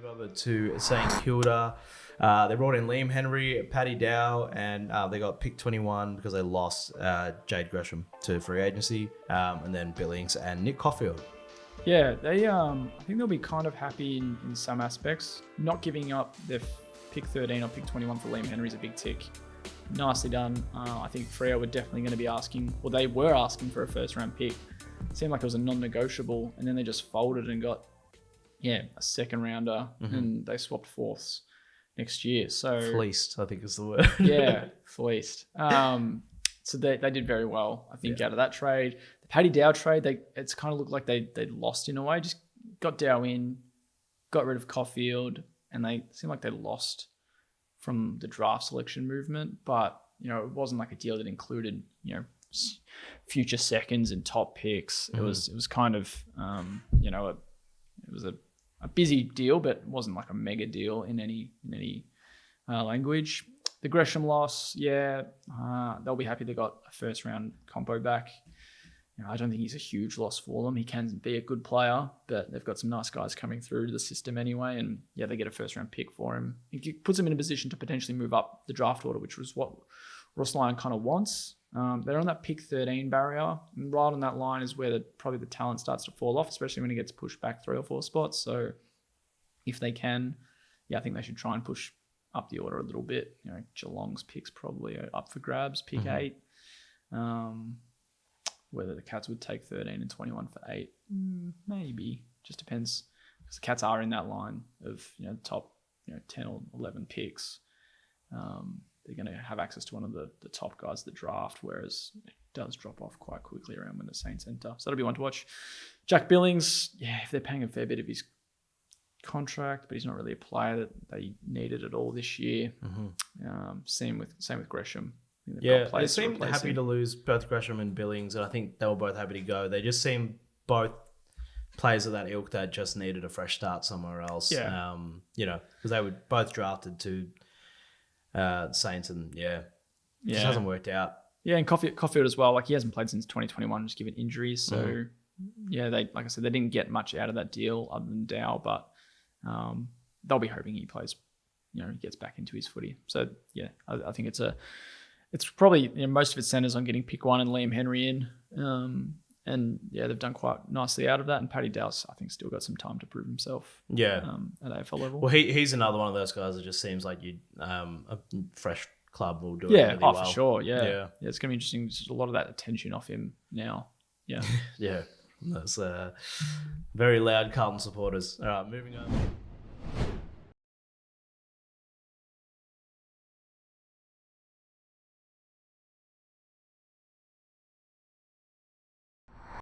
over to St Kilda. They brought in Liam Henry, Paddy Dow, and they got pick 21 because they lost Jade Gresham to free agency, and then Billings and Nick Caulfield. Yeah, they I think they'll be kind of happy in some aspects. Not giving up their pick 13 or pick 21 for Liam Henry is a big tick. Nicely done. I think Freo were definitely going to be asking, well, they were asking for a first round pick. It seemed like it was a non-negotiable, and then they just folded and got, a second rounder, and they swapped fourths next year. So Fleeced, I think is the word. Yeah, fleeced. So they did very well, I think, out of that trade. The Paddy Dow trade, it's kind of looked like they lost in a way. Just got Dow in, got rid of Caulfield, and they seemed like they lost from the draft selection movement. But, it wasn't like a deal that included, future seconds and top picks. It was kind of, it was a busy deal, but it wasn't like a mega deal in any language. The Gresham loss, they'll be happy they got a first round compo back. I don't think he's a huge loss for them. He can be a good player, but they've got some nice guys coming through to the system anyway. And they get a first round pick for him. It puts him in a position to potentially move up the draft order, which was what Ross Lyon kind of wants. They're on that pick 13 barrier. And right on that line is where probably the talent starts to fall off, especially when he gets pushed back 3 or 4 spots. So if they can, I think they should try and push up the order a little bit. Geelong's picks probably are up for grabs, pick 8. Whether the Cats would take 13 and 21 for 8, maybe. Just depends, because the Cats are in that line of top 10 or 11 picks. They're going to have access to one of the top guys of the draft, whereas it does drop off quite quickly around when the Saints enter. So that'll be one to watch. Jack Billings, if they're paying a fair bit of his contract, but he's not really a player that they needed at all this year. Same with Gresham. They seemed happy to lose both Gresham and Billings, and I think they were both happy to go. They just seemed both players of that ilk that just needed a fresh start somewhere else. Because they were both drafted to Saints, and just hasn't worked out. Yeah, and Caulfield as well. Like, he hasn't played since 2021, just given injuries. So they, like I said, they didn't get much out of that deal other than Dow, but they'll be hoping he plays, he gets back into his footy. So I think it's probably most of its centers on getting pick 1 and Liam Henry in. And they've done quite nicely out of that. And Paddy Dow's, I think, still got some time to prove himself. At AFL level. Well, he's another one of those guys that just seems like a fresh club will do it really well. For sure. Yeah, it's going to be interesting. There's a lot of that attention off him now. Yeah. That's very loud Carlton supporters. All right, moving on.